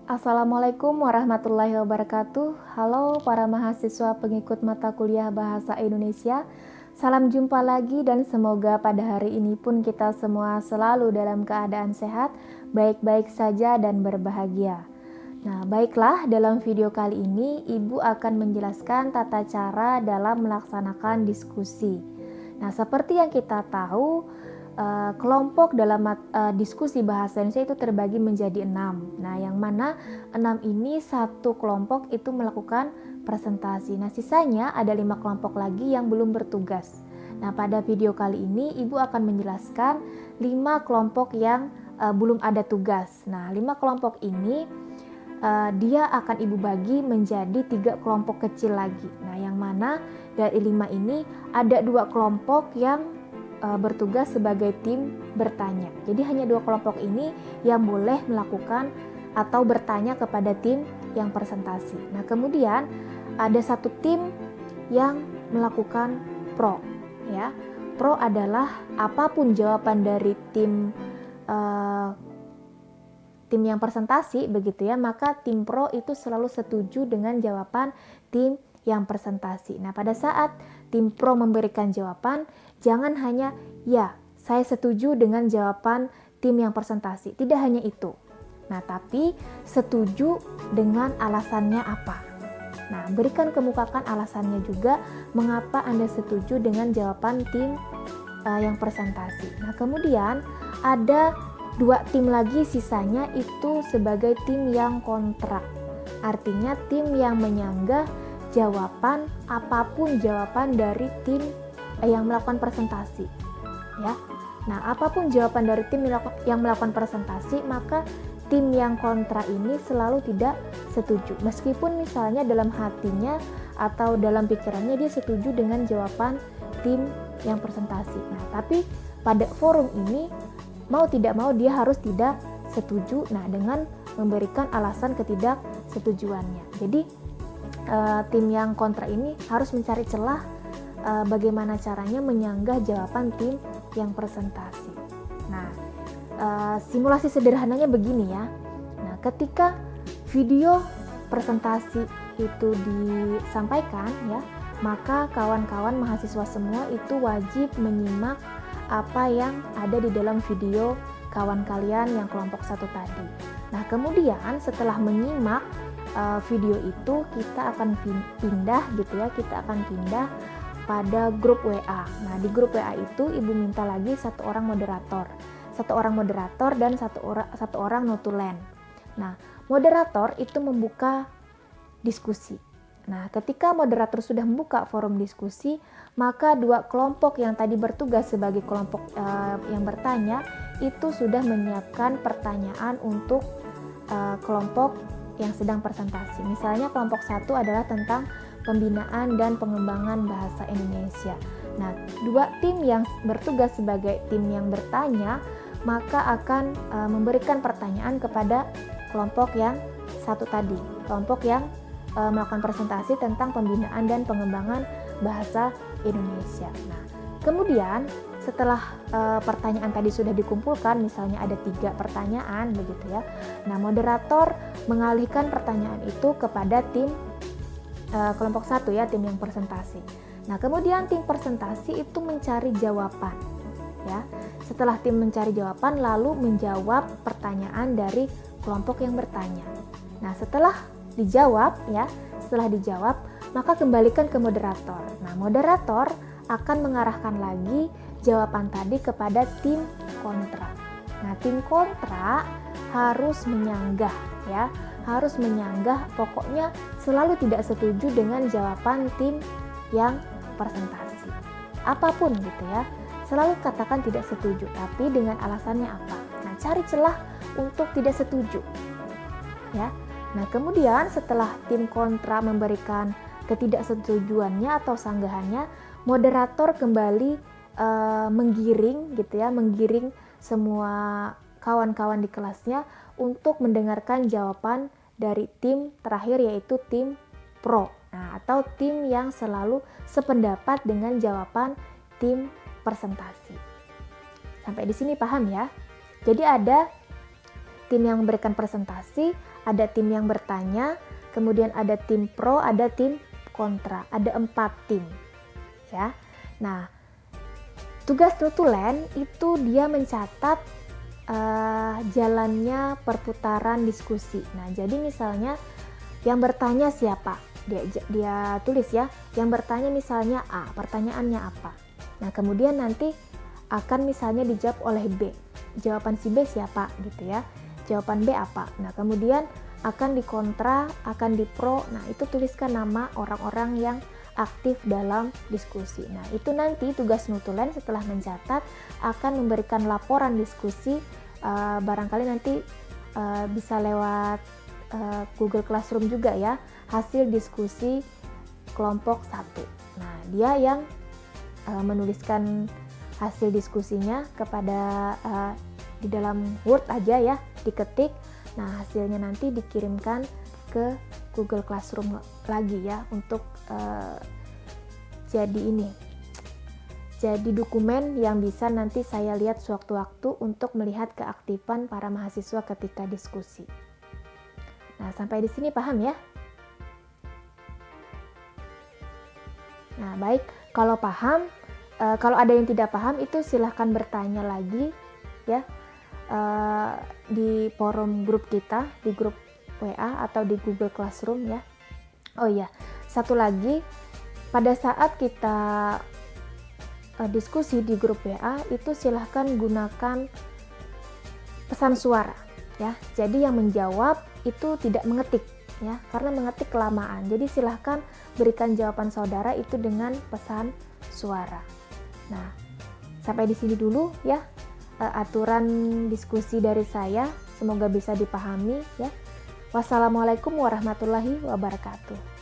Assalamualaikum warahmatullahi wabarakatuh. Halo para mahasiswa pengikut mata kuliah Bahasa Indonesia. Salam jumpa lagi dan semoga pada hari ini pun kita semua selalu dalam keadaan sehat, baik-baik saja dan berbahagia. Nah, baiklah, dalam video kali ini Ibu akan menjelaskan tata cara dalam melaksanakan diskusi. Nah, seperti yang kita tahu, kelompok dalam diskusi bahasa Indonesia itu terbagi menjadi 6. Nah, yang mana 6 ini satu kelompok itu melakukan presentasi. Nah, sisanya ada 5 kelompok lagi yang belum bertugas. Nah, pada video kali ini Ibu akan menjelaskan 5 kelompok yang belum ada tugas. Nah, 5 kelompok ini dia akan Ibu bagi menjadi 3 kelompok kecil lagi. Nah, yang mana dari 5 ini ada 2 kelompok yang bertugas sebagai tim bertanya. Jadi hanya 2 kelompok ini yang boleh melakukan atau bertanya kepada tim yang presentasi. Nah, kemudian ada satu tim yang melakukan pro, ya. Pro adalah apapun jawaban dari tim yang presentasi, begitu ya, maka tim pro itu selalu setuju dengan jawaban tim yang presentasi. Nah, pada saat tim pro memberikan jawaban, jangan hanya ya, saya setuju dengan jawaban tim yang presentasi. Tidak hanya itu. Nah, tapi setuju dengan alasannya apa. Nah, kemukakan alasannya juga mengapa Anda setuju dengan jawaban tim yang presentasi. Nah, kemudian ada 2 tim lagi sisanya itu sebagai tim yang kontra. Artinya tim yang menyanggah jawaban apapun jawaban dari tim yang melakukan presentasi, ya. Nah, apapun jawaban dari tim yang melakukan presentasi, maka tim yang kontra ini selalu tidak setuju. Meskipun misalnya dalam hatinya atau dalam pikirannya dia setuju dengan jawaban tim yang presentasi. Nah, tapi pada forum ini mau tidak mau dia harus tidak setuju. Nah, dengan memberikan alasan ketidaksetujuannya. Jadi tim yang kontra ini harus mencari celah bagaimana caranya menyanggah jawaban tim yang presentasi. Nah, simulasi sederhananya begini ya. Nah, ketika video presentasi itu disampaikan ya, maka kawan-kawan mahasiswa semua itu wajib menyimak apa yang ada di dalam video kawan kalian yang kelompok 1 tadi. Nah, kemudian setelah menyimak video itu, kita akan pindah gitu ya, kita akan pindah pada grup WA. Nah, di grup WA itu Ibu minta lagi satu orang moderator dan satu orang notulen. Nah, moderator itu membuka diskusi. Nah, ketika moderator sudah membuka forum diskusi, maka 2 kelompok yang tadi bertugas sebagai kelompok yang bertanya itu sudah menyiapkan pertanyaan untuk kelompok yang sedang presentasi. Misalnya kelompok 1 adalah tentang pembinaan dan pengembangan bahasa Indonesia. Nah, 2 tim yang bertugas sebagai tim yang bertanya, maka akan memberikan pertanyaan kepada kelompok yang 1 tadi, kelompok yang melakukan presentasi tentang pembinaan dan pengembangan bahasa Indonesia. Nah, kemudian setelah pertanyaan tadi sudah dikumpulkan, misalnya ada 3 pertanyaan begitu ya. Nah, moderator mengalihkan pertanyaan itu kepada tim kelompok 1 ya, tim yang presentasi. Nah, kemudian tim presentasi itu mencari jawaban ya. Setelah tim mencari jawaban lalu menjawab pertanyaan dari kelompok yang bertanya. Nah, setelah dijawab, maka kembalikan ke moderator. Nah, moderator akan mengarahkan lagi jawaban tadi kepada tim kontra. Nah, tim kontra harus menyanggah ya, pokoknya selalu tidak setuju dengan jawaban tim yang presentasi. Apapun gitu ya, selalu katakan tidak setuju, tapi dengan alasannya apa. Nah, cari celah untuk tidak setuju. Ya. Nah, kemudian setelah tim kontra memberikan ketidaksetujuannya atau sanggahannya, moderator kembali menggiring semua kawan-kawan di kelasnya untuk mendengarkan jawaban dari tim terakhir, yaitu tim pro. Nah, atau tim yang selalu sependapat dengan jawaban tim presentasi. Sampai di sini paham ya? Jadi ada tim yang memberikan presentasi, ada tim yang bertanya, kemudian ada tim pro, ada tim kontra. Ada 4 tim. Ya. Nah, tugas notulen itu dia mencatat jalannya perputaran diskusi. Nah, jadi misalnya yang bertanya siapa? Dia tulis ya. Yang bertanya misalnya A, pertanyaannya apa? Nah, kemudian nanti akan misalnya dijawab oleh B. Jawaban si B siapa gitu ya. Jawaban B apa? Nah, kemudian akan dikontra, akan dipro. Nah, itu tuliskan nama orang-orang yang aktif dalam diskusi. Nah, itu nanti tugas notulen setelah mencatat akan memberikan laporan diskusi, barangkali nanti bisa lewat Google Classroom juga ya, hasil diskusi kelompok 1. Nah, dia yang menuliskan hasil diskusinya kepada di dalam Word aja ya, diketik. Nah, hasilnya nanti dikirimkan ke Google Classroom lagi ya, untuk jadi dokumen yang bisa nanti saya lihat sewaktu-waktu untuk melihat keaktifan para mahasiswa ketika diskusi. Nah, sampai di sini paham ya? Nah, baik, kalau paham, kalau ada yang tidak paham itu silahkan bertanya lagi ya, di forum grup kita, di grup WA atau di Google Classroom ya. Oh iya, satu lagi, pada saat kita diskusi di grup WA itu silahkan gunakan pesan suara ya. Jadi yang menjawab itu tidak mengetik ya, karena mengetik kelamaan. Jadi silahkan berikan jawaban saudara itu dengan pesan suara. Nah, sampai di sini dulu ya aturan diskusi dari saya. Semoga bisa dipahami ya. Wassalamualaikum warahmatullahi wabarakatuh.